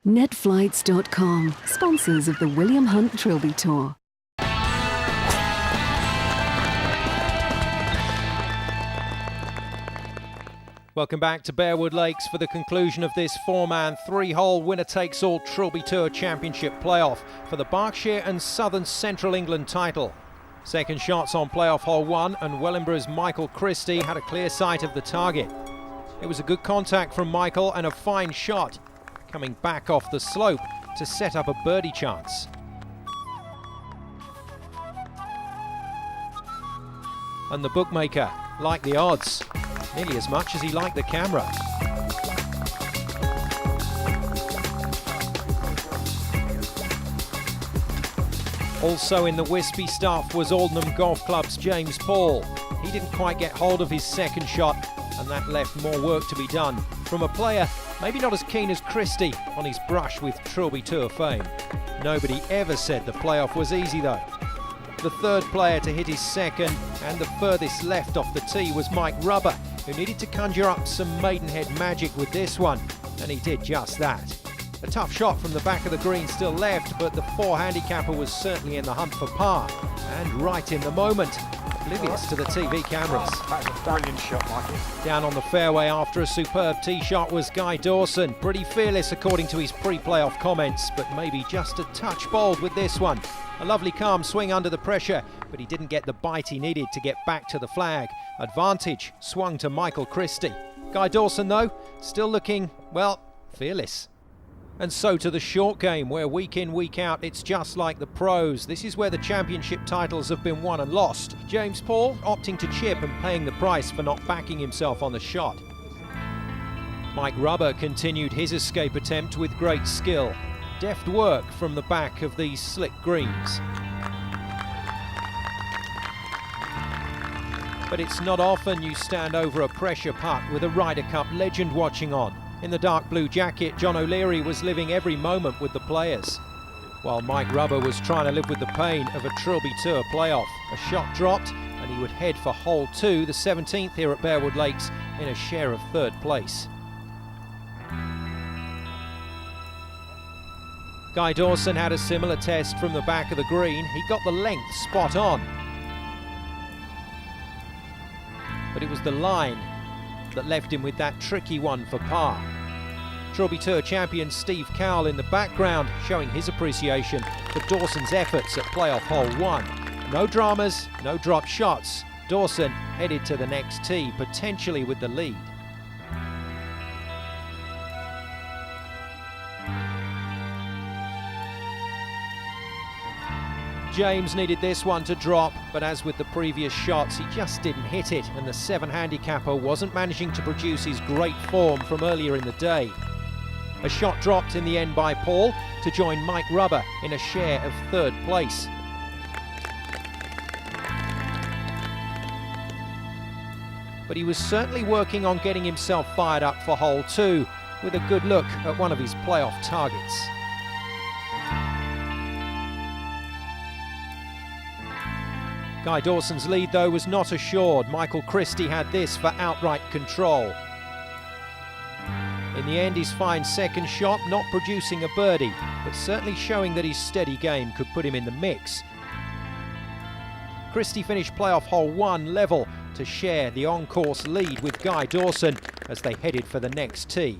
Netflights.com, sponsors of the William Hunt Trilby Tour. Welcome back to Bearwood Lakes for the conclusion of this four-man, three-hole winner-takes-all Trilby Tour Championship playoff for the Berkshire and Southern Central England title. Second shots on playoff hole 1, and Wellingboro's Michael Christie had a clear sight of the target. It was a good contact from Michael and a fine shot, coming back off the slope to set up a birdie chance. And the bookmaker liked the odds nearly as much as he liked the camera. Also in the wispy stuff was Aldenham Golf Club's James Paul. He didn't quite get hold of his second shot, and that left more work to be done from a player maybe not as keen as Christie on his brush with Trilby Tour fame. Nobody ever said the playoff was easy though. The third player to hit his second and the furthest left off the tee was Mike Rubber, who needed to conjure up some Maidenhead magic with this one, and he did just that. A tough shot from the back of the green still left, but the four handicapper was certainly in the hunt for par, and right in the moment, oblivious to the TV cameras. That's a brilliant shot, Michael. Down on the fairway after a superb tee shot was Guy Dawson, pretty fearless according to his pre-playoff comments, but maybe just a touch bold with this one. A lovely calm swing under the pressure, but he didn't get the bite he needed to get back to the flag. Advantage swung to Michael Christie. Guy Dawson, though, still looking, well, fearless. And so to the short game, where week in, week out, it's just like the pros. This is where the championship titles have been won and lost. James Paul opting to chip and paying the price for not backing himself on the shot. Mike Rubber continued his escape attempt with great skill. Deft work from the back of these slick greens. But it's not often you stand over a pressure putt with a Ryder Cup legend watching on. In the dark blue jacket, John O'Leary was living every moment with the players, while Mike Rubber was trying to live with the pain of a Trilby Tour playoff. A shot dropped and he would head for hole 2, the 17th here at Bearwood Lakes, in a share of third place. Guy Dawson had a similar test from the back of the green. He got the length spot on, but it was the line that left him with that tricky one for par. Trilby Tour champion Steve Cowell in the background showing his appreciation for Dawson's efforts at playoff hole 1. No dramas, no drop shots. Dawson headed to the next tee, potentially with the lead. James needed this one to drop, but as with the previous shots, he just didn't hit it, and the 7 handicapper wasn't managing to produce his great form from earlier in the day. A shot dropped in the end by Paul to join Mike Rubber in a share of third place. But he was certainly working on getting himself fired up for hole 2 with a good look at one of his playoff targets. Guy Dawson's lead, though, was not assured. Michael Christie had this for outright control. In the end, his fine second shot not producing a birdie, but certainly showing that his steady game could put him in the mix. Christie finished playoff hole 1 level to share the on-course lead with Guy Dawson as they headed for the next tee.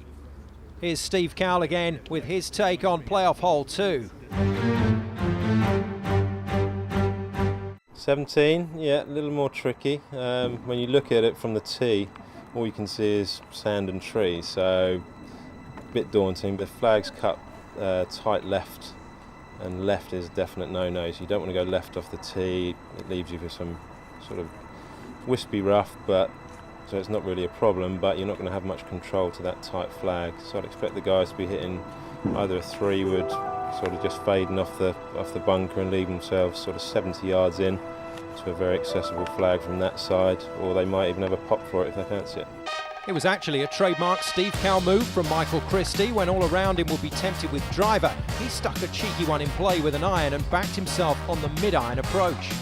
Here's Steve Cowell again with his take on playoff hole 2. 17, yeah, a little more tricky. When you look at it from the tee, all you can see is sand and trees, so a bit daunting. But flags cut tight left, and left is a definite no-no, so you don't want to go left off the tee. It leaves you with some sort of wispy rough, but so it's not really a problem, but you're not going to have much control to that tight flag. So I'd expect the guys to be hitting either a 3-wood, sort of just fading off the bunker and leave themselves sort of 70 yards in to a very accessible flag from that side, or they might even have a pop for it if they fancy it. It was actually a trademark Steve Cowell move from Michael Christie. When all around him would be tempted with driver, he stuck a cheeky one in play with an iron and backed himself on the mid-iron approach.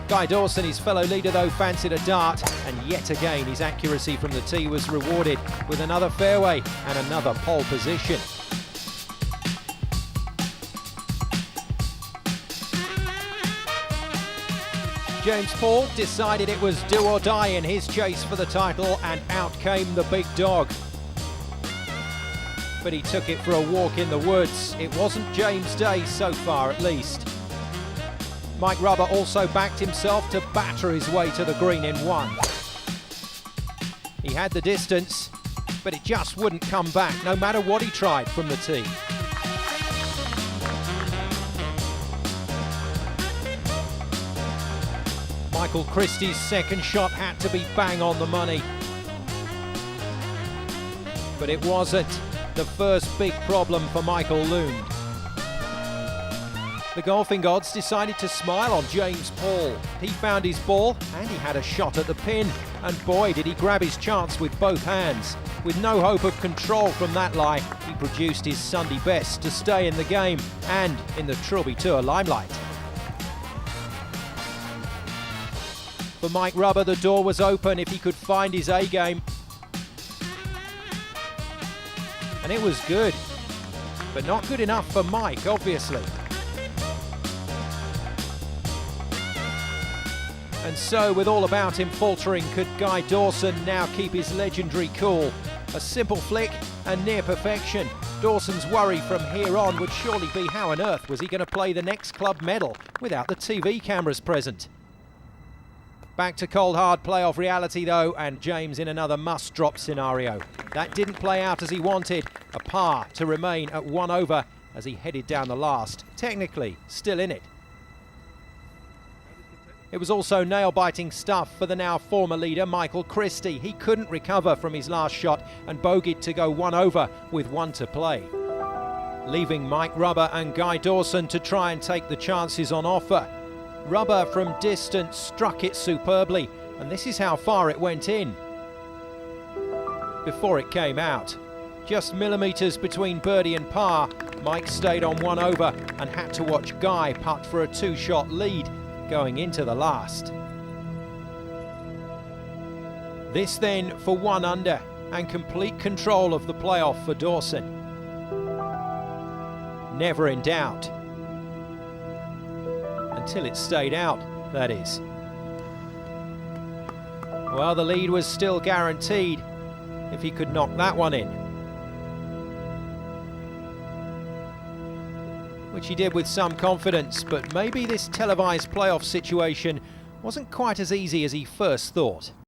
Guy Dawson, his fellow leader, though, fancied a dart, and yet again his accuracy from the tee was rewarded with another fairway and another pole position. James Paul decided it was do or die in his chase for the title, and out came the big dog. But he took it for a walk in the woods. It wasn't James' day so far, at least. Mike Rubber also backed himself to batter his way to the green in one. He had the distance, but it just wouldn't come back, no matter what he tried from the tee. Michael Christie's second shot had to be bang on the money. But it wasn't. The first big problem for Michael loomed. The golfing gods decided to smile on James Paul. He found his ball and he had a shot at the pin, and boy did he grab his chance with both hands. With no hope of control from that lie, he produced his Sunday best to stay in the game and in the Trilby Tour limelight. For Mike Rubber, the door was open if he could find his A-game. And it was good, but not good enough for Mike, obviously. And so, with all about him faltering, could Guy Dawson now keep his legendary cool? A simple flick and near perfection. Dawson's worry from here on would surely be how on earth was he going to play the next club medal without the TV cameras present. Back to cold hard playoff reality though, and James in another must-drop scenario. That didn't play out as he wanted. A par to remain at 1 over as he headed down the last. Technically, still in it. It was also nail-biting stuff for the now former leader, Michael Christie. He couldn't recover from his last shot and bogeyed to go 1 over with 1 to play, leaving Mike Rubber and Guy Dawson to try and take the chances on offer. Rubber from distance struck it superbly, and this is how far it went in before it came out. Just millimetres between birdie and par, Mike stayed on 1 over and had to watch Guy putt for a 2-shot lead going into the last. This then for 1 under and complete control of the playoff for Dawson. Never in doubt. Until it stayed out, that is. Well, the lead was still guaranteed if he could knock that one in, which he did with some confidence, but maybe this televised playoff situation wasn't quite as easy as he first thought.